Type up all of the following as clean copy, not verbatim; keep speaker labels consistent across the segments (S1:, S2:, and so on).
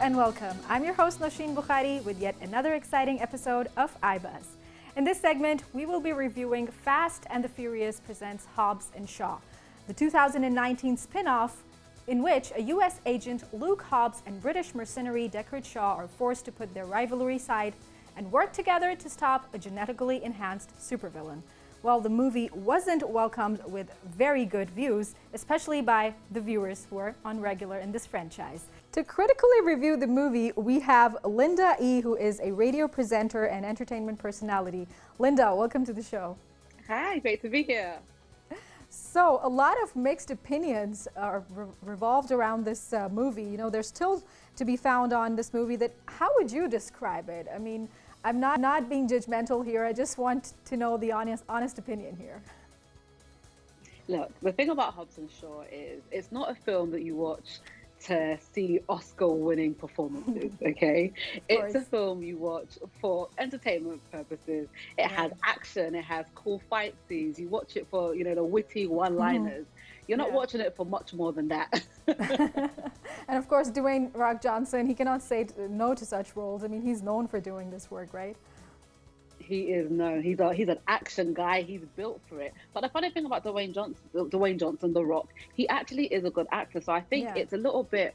S1: and welcome. I'm your host Nosheen Bukhari with yet another exciting episode of iBuzz. In this segment, we will be reviewing Fast and the Furious presents Hobbs and Shaw, the 2019 spin-off in which a US agent, Luke Hobbs, and British mercenary Deckard Shaw are forced to put their rivalry aside and work together to stop a genetically enhanced supervillain. Well, the movie wasn't welcomed with very good views, especially by the viewers who are on regular in this franchise. To critically review the movie, we have Linda E., who is a radio presenter and entertainment personality. Linda, welcome to the show.
S2: Hi, great to be here.
S1: So, a lot of mixed opinions are revolved around this movie. You know, there's still to be found on this movie how would you describe it? I mean, I'm not being judgmental here. I just want to know the honest opinion here.
S2: Look, the thing about Hobbs and Shaw is it's not a film that you watch to see Oscar-winning performances, okay? It's a film you watch for entertainment purposes. It has action, it has cool fight scenes. You watch it for, the witty one-liners. You're not watching it for much more than that.
S1: And of course, Dwayne "Rock" Johnson, he cannot say no to such roles. I mean, he's known for doing this work, right?
S2: He is known. He's an action guy. He's built for it. But the funny thing about Dwayne Johnson, The Rock, he actually is a good actor. So I think it's a little bit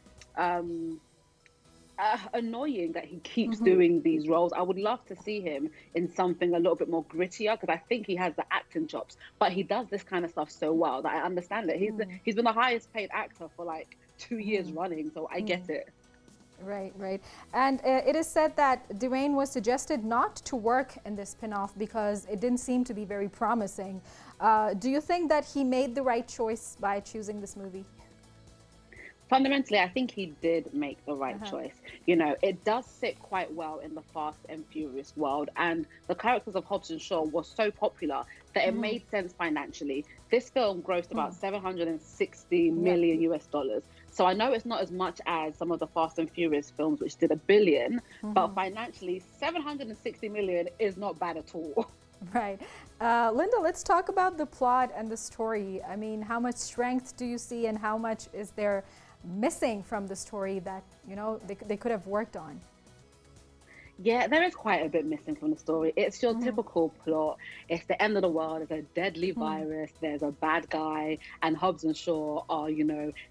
S2: annoying that he keeps doing these roles. I would love to see him in something a little bit more grittier because I think he has the acting chops. But he does this kind of stuff so well that I understand it. He's been the highest paid actor for like 2 years running, so I get it.
S1: Right. And it is said that Dwayne was suggested not to work in this spin-off because it didn't seem to be very promising. Do you think that he made the right choice by choosing this movie?
S2: Fundamentally, I think he did make the right choice. It does sit quite well in the Fast and Furious world, and the characters of Hobbs and Shaw were so popular that it made sense financially. This film grossed about 760 million US dollars. So I know it's not as much as some of the Fast and Furious films, which did $1 billion, but financially, 760 million is not bad at all.
S1: Right. Linda, let's talk about the plot and the story. I mean, how much strength do you see and how much is there missing from the story that, they could have worked on?
S2: Yeah, there is quite a bit missing from the story. It's your typical plot. It's the end of the world. There's a deadly virus. There's a bad guy. And Hobbs and Shaw are,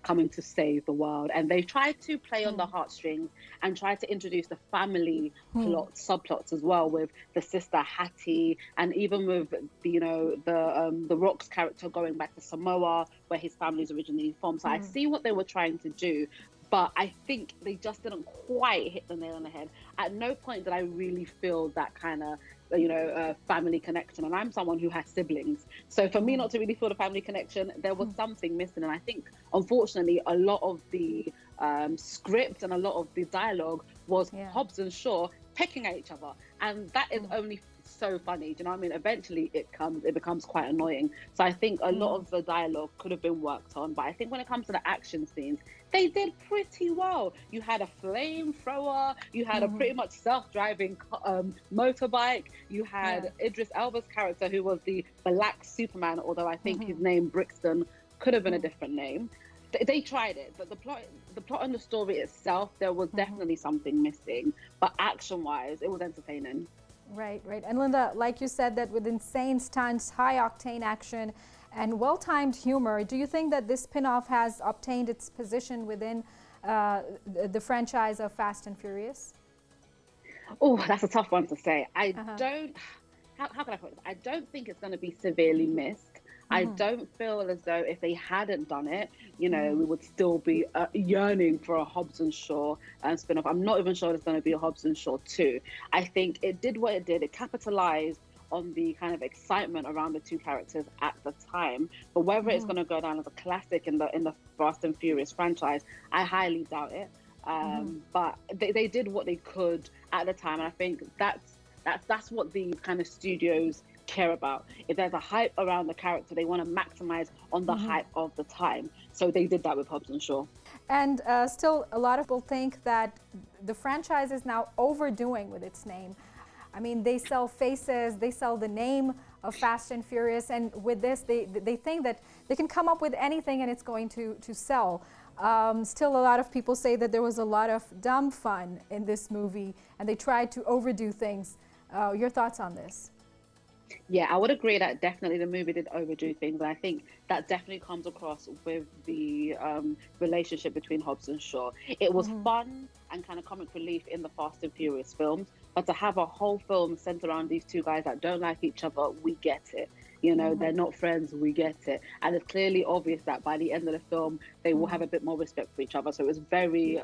S2: coming to save the world. And they try to play on the heartstrings and try to introduce the family subplots as well with the sister Hattie and even with, the Rock's character going back to Samoa where his family's originally from. So I see what they were trying to do. But I think they just didn't quite hit the nail on the head. At no point did I really feel that kind of, family connection. And I'm someone who has siblings. So for me not to really feel the family connection, there was something missing. And I think, unfortunately, a lot of the script and a lot of the dialogue was Hobbs and Shaw pecking at each other. And that is only so funny. Do you know what I mean? Eventually it becomes quite annoying. So I think a lot of the dialogue could have been worked on. But I think when it comes to the action scenes, they did pretty well. You had a flamethrower, you had a pretty much self-driving motorbike, you had Idris Elba's character who was the Black Superman, although I think his name, Brixton, could have been a different name. They tried it, but the plot and the story itself, there was definitely something missing. But action-wise, it was entertaining.
S1: Right. And Linda, like you said, that with insane stunts, high-octane action, and well-timed humor, do you think that this spin-off has obtained its position within the franchise of Fast and Furious?
S2: Oh, that's a tough one to say. I don't, how can I put this? I don't think it's going to be severely missed. I don't feel as though if they hadn't done it, we would still be yearning for a Hobbs and Shaw spin-off. I'm not even sure there's going to be a Hobbs and Shaw 2. I think it did what it did. It capitalized on the kind of excitement around the two characters at the time. But whether it's going to go down as a classic in the Fast and Furious franchise, I highly doubt it. But they did what they could at the time. And I think that's what the kind of studios care about. If there's a hype around the character, they want to maximize on the hype of the time. So they did that with Hobbs and Shaw.
S1: And still, a lot of people think that the franchise is now overdoing with its name. I mean, they sell faces, they sell the name of Fast and Furious, and with this, they think that they can come up with anything and it's going to sell. Still, a lot of people say that there was a lot of dumb fun in this movie and they tried to overdo things. Your thoughts on this?
S2: Yeah, I would agree that definitely the movie did overdo things. And I think that definitely comes across with the relationship between Hobbs and Shaw. It was fun and kind of comic relief in the Fast and Furious films, but to have a whole film centered around these two guys that don't like each other, we get it. You know, they're not friends, we get it. And it's clearly obvious that by the end of the film, they will have a bit more respect for each other. So it was very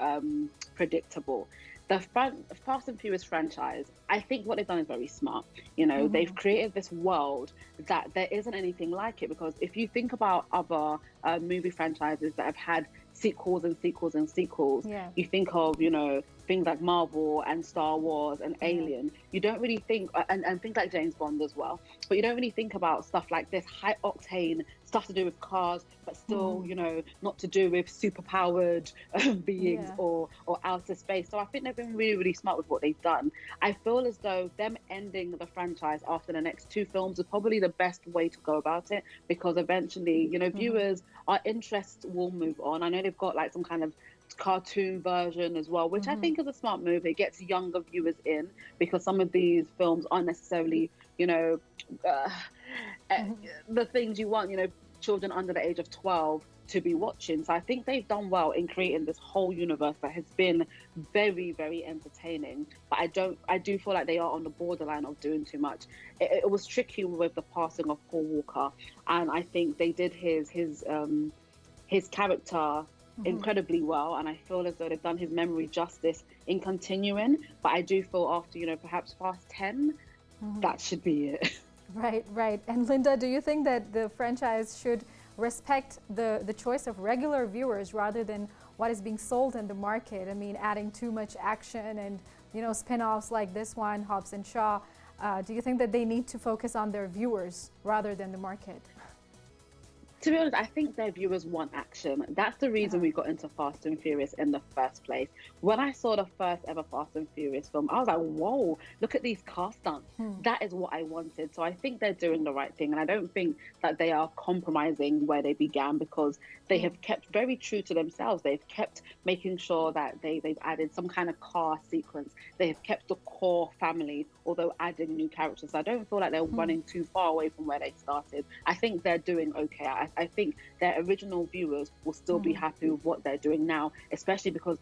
S2: predictable. The Fast and Furious franchise, I think what they've done is very smart. You know, they've created this world that there isn't anything like it. Because if you think about other movie franchises that have had sequels and sequels and sequels, you think of, you know, things like Marvel and Star Wars and Alien. You don't really think, and things like James Bond as well, but you don't really think about stuff like this high octane stuff to do with cars, but still, you know, not to do with super powered beings or outer space. So I think they've been really, really smart with what they've done. I feel as though them ending the franchise after the next two films is probably the best way to go about it, because eventually, you know, viewers, our interests will move on. I know they've got like some kind of cartoon version as well, which I think is a smart move. It gets younger viewers in, because some of these films aren't necessarily, you know, the things you want, you know, children under the age of 12 to be watching. So I think they've done well in creating this whole universe that has been very, very entertaining. But I do feel like they are on the borderline of doing too much. It was tricky with the passing of Paul Walker, and I think they did his character incredibly well, and I feel as though they've done his memory justice in continuing. But I do feel after, you know, perhaps Fast 10, that should be it.
S1: Right. And Linda, do you think that the franchise should respect the choice of regular viewers rather than what is being sold in the market? I mean, adding too much action and, you know, spin-offs like this one, Hobbs and Shaw. Do you think that they need to focus on their viewers rather than the market?
S2: To be honest, I think their viewers want action. That's the reason we got into Fast and Furious in the first place. When I saw the first ever Fast and Furious film, I was like, whoa, look at these car stunts. That is what I wanted. So I think they're doing the right thing. And I don't think that they are compromising where they began, because they have kept very true to themselves. They've kept making sure that they've added some kind of car sequence. They have kept the core family, although adding new characters. I don't feel like they're running too far away from where they started. I think they're doing okay. I think their original viewers will still be happy with what they're doing now, especially because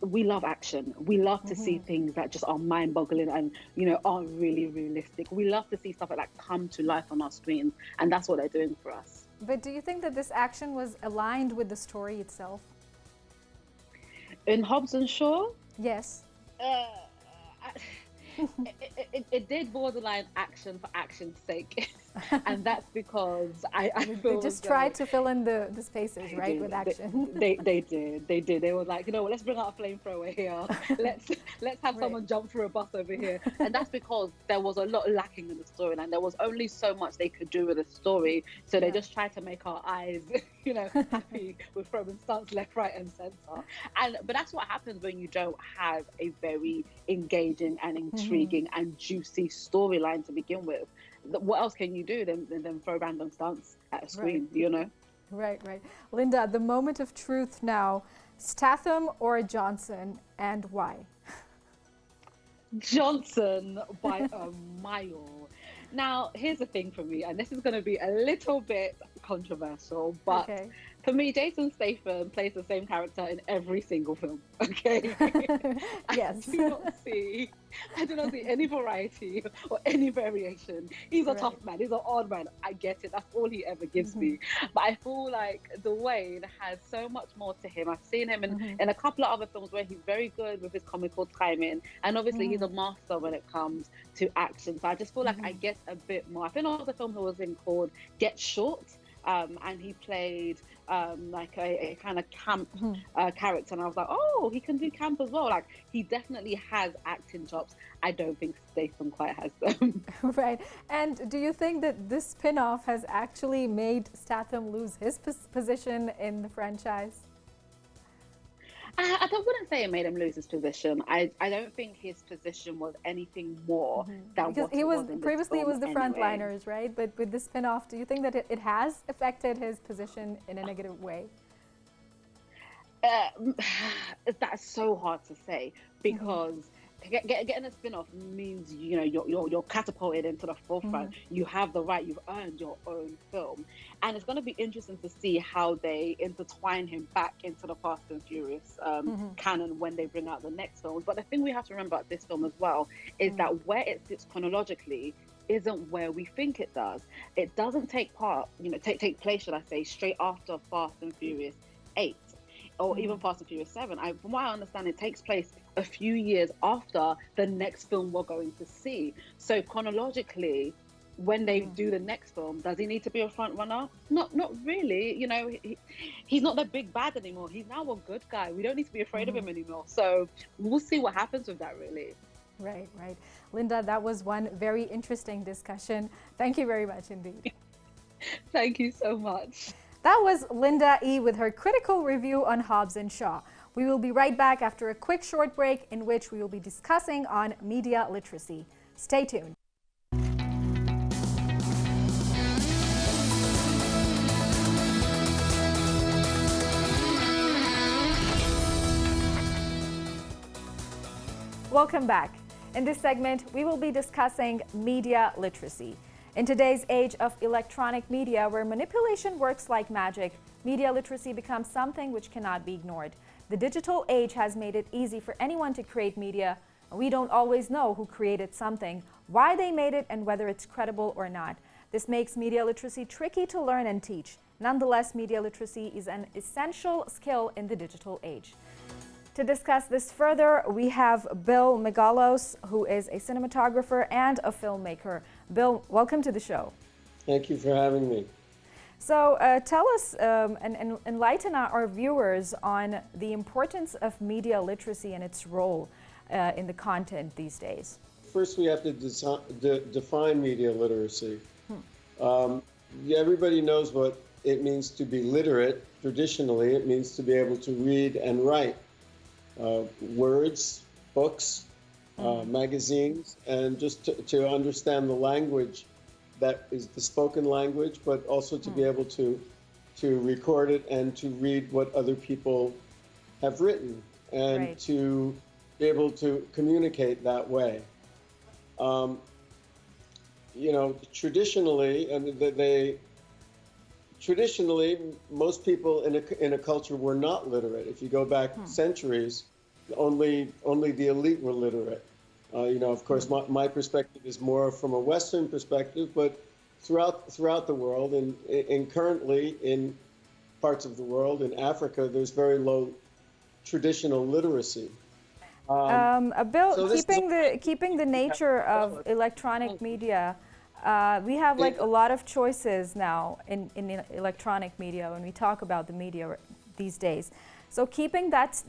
S2: we love action. We love to see things that just are mind-boggling and, you know, aren't really realistic. We love to see stuff like that come to life on our screens, and that's what they're doing for us.
S1: But do you think that this action was aligned with the story itself?
S2: In Hobbs and Shaw?
S1: Yes.
S2: It did borderline action for action's sake. And that's because I feel
S1: they just tried to fill in the spaces, right, with action.
S2: They did. They were like, you know what, let's bring out a flamethrower here. Let's have someone jump through a bus over here. And that's because there was a lot lacking in the story, and there was only so much they could do with the story. So they just tried to make our eyes, you know, happy with throwing stunts left, right, and center. But that's what happens when you don't have a very engaging and intriguing and juicy storyline to begin with. What else can you do than throw random stunts at a screen, you know? Right.
S1: Linda, the moment of truth now, Statham or Johnson, and why?
S2: Johnson by a mile. Now, here's the thing for me, and this is going to be a little bit controversial, but for me, Jason Statham plays the same character in every single film, okay?
S1: Yes.
S2: I do not see any variety or any variation. He's a tough man. He's an odd man. I get it. That's all he ever gives me. But I feel like Dwayne has so much more to him. I've seen him in a couple of other films where he's very good with his comical timing. And obviously he's a master when it comes to action. So I just feel like I get a bit more. I think there was a film he was in called Get Short. And he played like a kind of camp character, and I was like, oh, he can do camp as well. Like, he definitely has acting chops. I don't think Statham quite has them.
S1: Right. And do you think that this spin-off has actually made Statham lose his position in the franchise?
S2: I wouldn't say it made him lose his position. I don't think his position was anything more than
S1: because
S2: what he was in
S1: previously it was the
S2: anyway.
S1: frontliners, right? But with the spin-off, do you think that it has affected his position in a negative way?
S2: Uh, that's so hard to say because getting a spin-off means you're catapulted into the forefront. You have the right. You've earned your own film, and it's going to be interesting to see how they intertwine him back into the Fast and Furious canon when they bring out the next films. But the thing we have to remember about this film as well is that where it sits chronologically isn't where we think it does. It doesn't take place, should I say, straight after Fast and Furious 8 or even Fast and Furious 7. From what I understand, it takes place a few years after the next film we're going to see. So chronologically, when they do the next film, does he need to be a front runner? Not really. He's not the big bad anymore. He's now a good guy. We don't need to be afraid of him anymore. So we'll see what happens with that, really.
S1: Right. Linda, that was one very interesting discussion. Thank you very much indeed.
S2: Thank you so much.
S1: That was Linda E. with her critical review on Hobbs and Shaw. We will be right back after a quick short break in which we will be discussing on media literacy. Stay tuned. Welcome back. In this segment, we will be discussing media literacy. In today's age of electronic media, where manipulation works like magic, media literacy becomes something which cannot be ignored. The digital age has made it easy for anyone to create media. We don't always know who created something, why they made it, and whether it's credible or not. This makes media literacy tricky to learn and teach. Nonetheless, media literacy is an essential skill in the digital age. To discuss this further, we have Bill Megalos, who is a cinematographer and a filmmaker. Bill, welcome to the show.
S3: Thank you for having me.
S1: So tell us and enlighten our viewers on the importance of media literacy and its role in the content these days.
S3: First, we have to define media literacy. Everybody knows what it means to be literate. Traditionally, it means to be able to read and write. Words, books, magazines, and just to understand the language that is the spoken language, but also to be able to record it and to read what other people have written and to be able to communicate that way. Traditionally, most people in a culture were not literate. If you go back centuries, only the elite were literate. Of course, my perspective is more from a Western perspective, but throughout the world, and currently in parts of the world, in Africa, there's very low traditional literacy.
S1: Bill, so keeping the nature of electronic media. We have a lot of choices now in electronic media when we talk about the media these days. So keeping that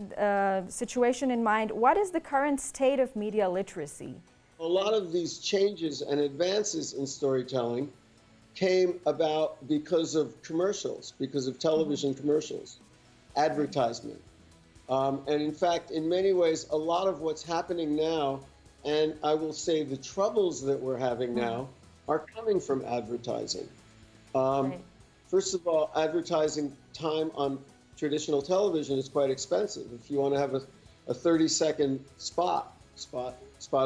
S1: situation in mind, what is the current state of media literacy?
S3: A lot of these changes and advances in storytelling came about because of commercials, because of television commercials, advertisement. And in fact, in many ways, a lot of what's happening now, and I will say the troubles that we're having now, are coming from advertising. First of all, advertising time on traditional television is quite expensive. If you want to have a 30-second spot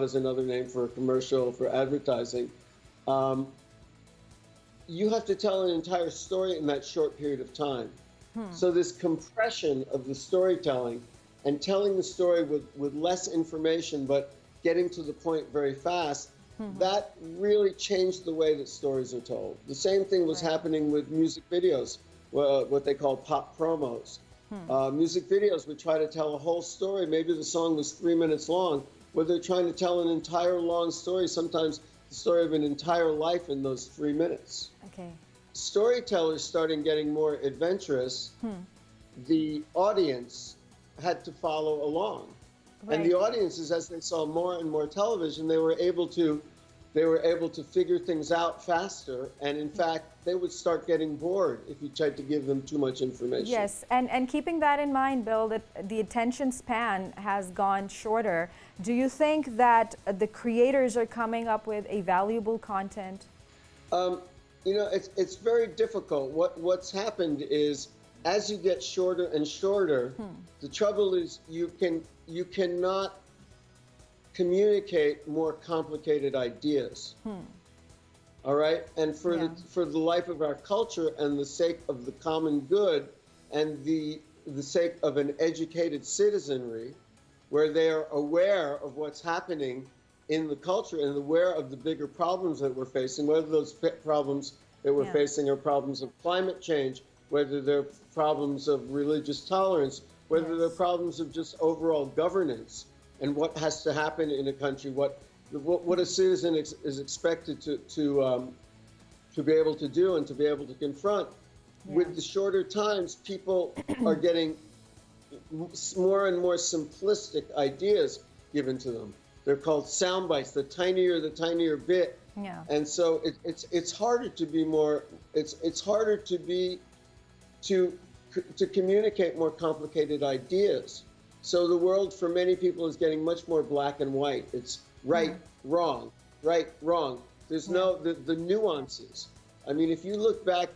S3: is another name for a commercial, for advertising, you have to tell an entire story in that short period of time. So this compression of the storytelling and telling the story with less information but getting to the point very fast, that really changed the way that stories are told. The same thing was happening with music videos, what they call pop promos. Music videos would try to tell a whole story. Maybe the song was 3 minutes long, where they're trying to tell an entire long story, sometimes the story of an entire life in those 3 minutes.
S1: Okay.
S3: Storytellers started getting more adventurous. The audience had to follow along. And the audiences, as they saw more and more television, they were able to figure things out faster. And in fact, they would start getting bored if you tried to give them too much information.
S1: Yes, and keeping that in mind, Bill, that the attention span has gone shorter. Do you think that the creators are coming up with a valuable content?
S3: It's very difficult. What's happened is as you get shorter and shorter, the trouble is you cannot communicate more complicated ideas. All right, and for the life of our culture and the sake of the common good and the sake of an educated citizenry, where they are aware of what's happening in the culture and aware of the bigger problems that we're facing, whether those problems that we're facing are problems of climate change, whether they're problems of religious tolerance, whether they're problems of just overall governance and what has to happen in a country, what a citizen is expected to be able to do and to be able to confront. With the shorter times, people are getting more and more simplistic ideas given to them. They're called sound bites. The tinier bit. Yeah. And so it's harder to be more. It's harder to communicate more complicated ideas. So the world for many people is getting much more black and white. It's right, wrong, right, wrong. There's no the nuances. I mean, if you look back,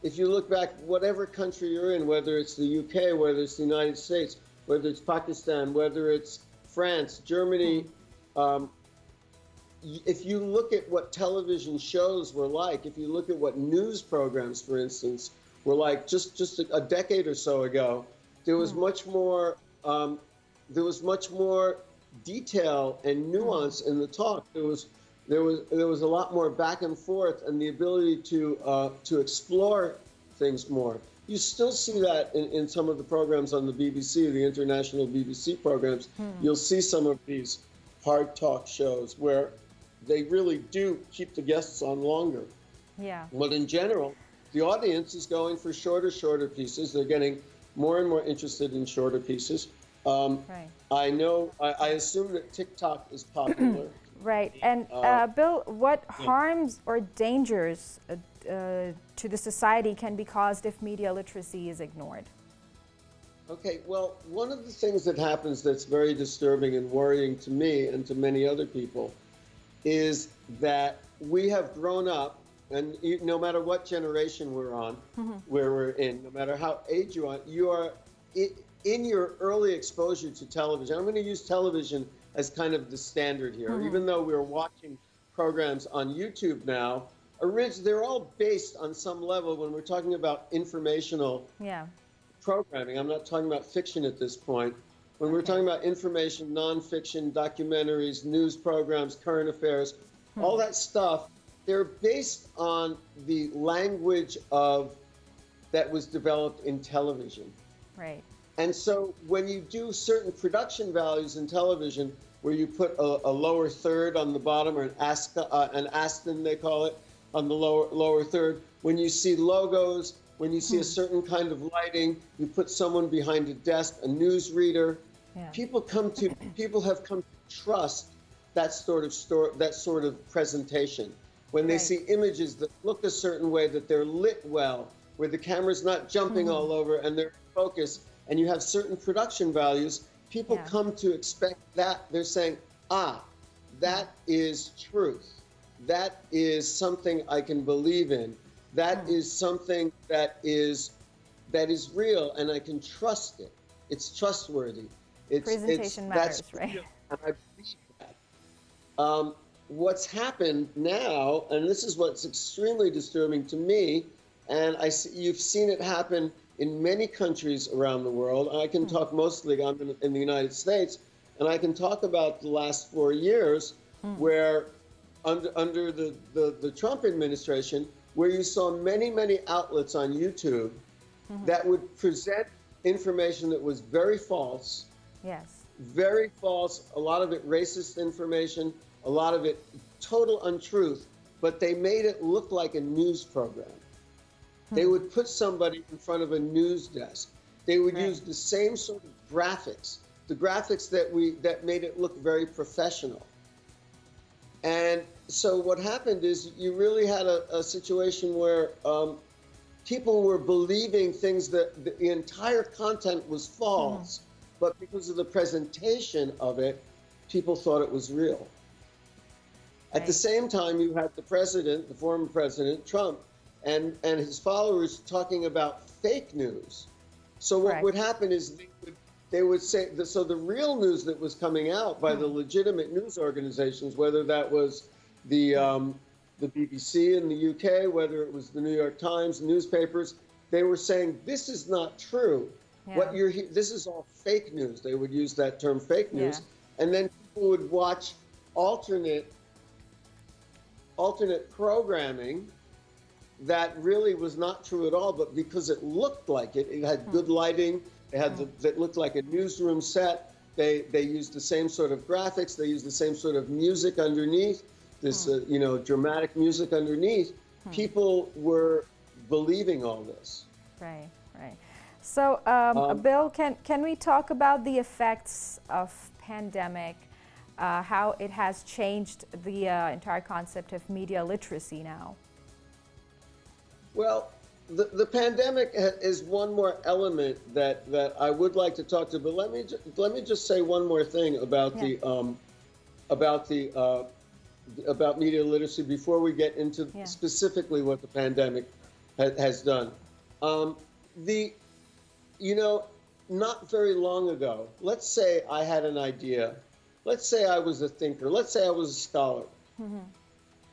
S3: if you look back, whatever country you're in, whether it's the UK, whether it's the United States, whether it's Pakistan, whether it's France, Germany, if you look at what television shows were like, if you look at what news programs, for instance, were like just a decade or so ago, there was much more detail and nuance in the talk. There was a lot more back and forth and the ability to explore things more. You still see that in some of the programs on the BBC, the international BBC programs. You'll see some of these hard talk shows where they really do keep the guests on longer. Yeah. But in general, the audience is going for shorter pieces. They're getting more and more interested in shorter pieces. Right. I assume that TikTok is popular.
S1: Right. And Bill, what harms or dangers to the society can be caused if media literacy is ignored?
S3: Okay, well, one of the things that happens that's very disturbing and worrying to me and to many other people is that we have grown up, and no matter what generation we're on, where we're in, no matter how age you are in your early exposure to television. I'm going to use television as kind of the standard here, even though we're watching programs on YouTube now. They're all based on some level when we're talking about informational programming. I'm not talking about fiction at this point. When we're talking about information, nonfiction, documentaries, news programs, current affairs, all that stuff, they're based on the language that was developed in television. Right. And so when you do certain production values in television, where you put a lower third on the bottom, or an aston they call it, on the lower third, when you see logos, when you see a certain kind of lighting, you put someone behind a desk, a newsreader. Yeah. People have come to trust that sort of presentation. When they see images that look a certain way, that they're lit well, where the camera's not jumping all over and they're in focus, and you have certain production values, people come to expect that. They're saying, that is truth. That is something I can believe in. That is something that is real, and I can trust it. It's trustworthy.
S1: Presentation matters, right?
S3: And I believe that. What's happened now, and this is what's extremely disturbing to me, and you've seen it happen in many countries around the world. I can talk mostly in the United States, and I can talk about the last 4 years where under the Trump administration, where you saw many outlets on YouTube that would present information that was very false. Yes. Very false, a lot of it racist information, a lot of it total untruth, but they made it look like a news program. They would put somebody in front of a news desk. They would use the same sort of graphics, the graphics that made it look very professional. And so what happened is you really had a situation where people were believing things that the entire content was false, but because of the presentation of it, people thought it was real. Right. At the same time, you had the former president, Trump, and his followers talking about fake news. So what
S1: Correct.
S3: would happen is they would say, so the real news that was coming out by the legitimate news organizations, whether that was the BBC in the UK, whether it was the New York Times, newspapers, they were saying, this is not true.
S1: Yeah.
S3: What this is all fake news. They would use that term, fake news.
S1: Yeah.
S3: And then people would watch alternate programming that really was not true at all, but because it looked like it, it had good lighting, it had that looked like a newsroom set. They used the same sort of graphics, they used the same sort of music underneath, this dramatic music underneath. People were believing all this.
S1: Right, right. So, Bill, can we talk about the effects of pandemic, how it has changed the entire concept of media literacy now?
S3: Well, the pandemic is one more element that I would like to talk to, but let me just say one more thing about about media literacy before we get into specifically what the pandemic has done. Not very long ago, let's say I had an idea, let's say I was a thinker, let's say I was a scholar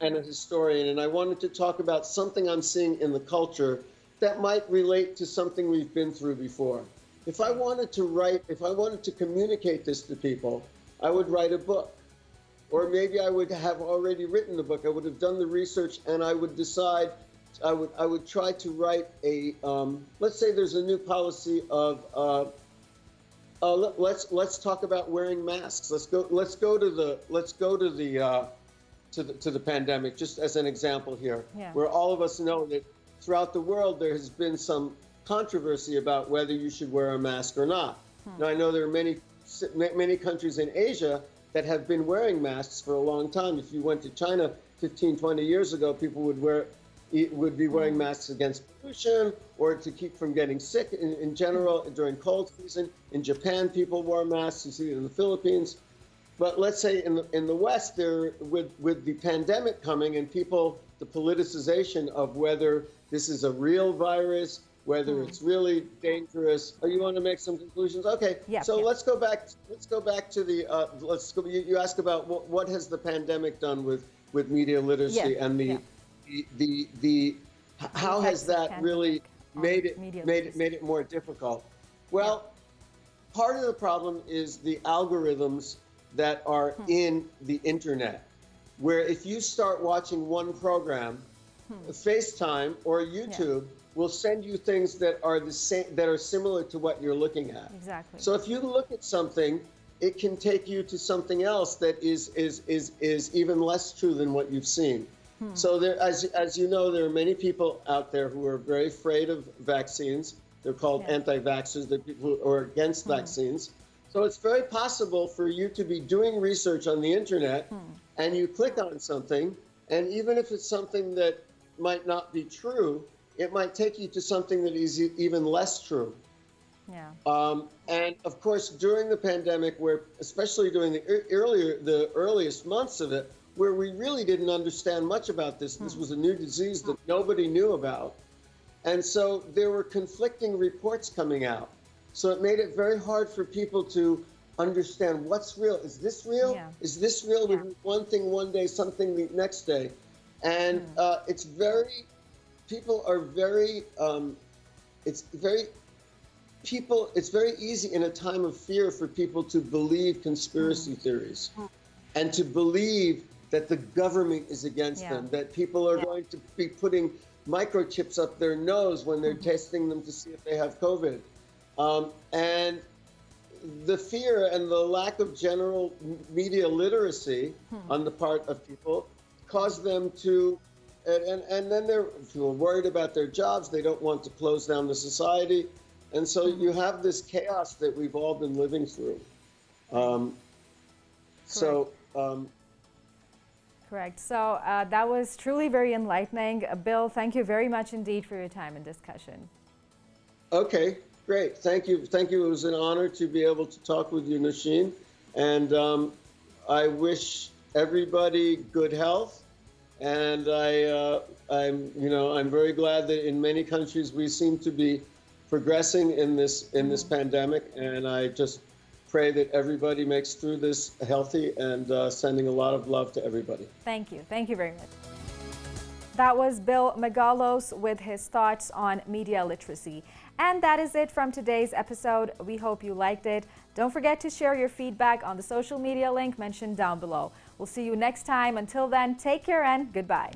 S3: and a historian, and I wanted to talk about something I'm seeing in the culture that might relate to something we've been through before. If I wanted to communicate this to people, I would write a book. Or maybe I would have already written the book. I would have done the research, and I would decide, I would try to write a, let's say there's a new policy of, let's talk about wearing masks. Let's go to the pandemic, just as an example here, where all of us know that throughout the world there has been some controversy about whether you should wear a mask or not. Now, I know there are many countries in Asia that have been wearing masks for a long time. If you went to China 15, 20 years ago, people would be wearing masks against pollution or to keep from getting sick in general during cold season. In Japan, people wore masks. You see it in the Philippines. But let's say in the West, with the pandemic coming and the politicization of whether this is a real virus, whether it's really dangerous. Oh, you want to make some conclusions? Okay.
S1: Yeah,
S3: so let's go back to the. You asked about what has the pandemic done with media literacy and how has that really made it more difficult? Well, part of the problem is the algorithms that are in the internet, where if you start watching one program, FaceTime or YouTube will send you things that are the same, that are similar to what you're looking at.
S1: Exactly.
S3: So if you look at something, it can take you to something else that is even less true than what you've seen. So there, as you know, there are many people out there who are very afraid of vaccines. They're called anti-vaxxers. They're people who are against vaccines. So it's very possible for you to be doing research on the internet and you click on something, and even if it's something that might not be true, it might take you to something that is even less true. Yeah. And of course, during the pandemic, where especially during the earliest months of it, where we really didn't understand much about this, this was a new disease that nobody knew about. And so there were conflicting reports coming out. So it made it very hard for people to understand what's real. Is this real? Yeah. Is this real? We do one thing one day, something the next day. And it's very easy in a time of fear for people to believe conspiracy theories and to believe that the government is against them, that people are going to be putting microchips up their nose when they're testing them to see if they have COVID. And the fear and the lack of general media literacy on the part of people caused them to, and then they're worried about their jobs. They don't want to close down the society. And so you have this chaos that we've all been living through.
S1: Correct. So that was truly very enlightening. Bill, thank you very much indeed for your time and discussion.
S3: Okay, great. Thank you. Thank you. It was an honor to be able to talk with you, Nasheen. And I wish everybody good health And I'm very glad that in many countries we seem to be progressing in this pandemic, and I just pray that everybody makes through this healthy, and sending a lot of love to everybody.
S1: Thank you very much. That was Bill Megalos with his thoughts on media literacy. And that is it from today's episode. We hope you liked it. Don't forget to share your feedback on the social media link mentioned down below. We'll see you next time. Until then, take care and goodbye.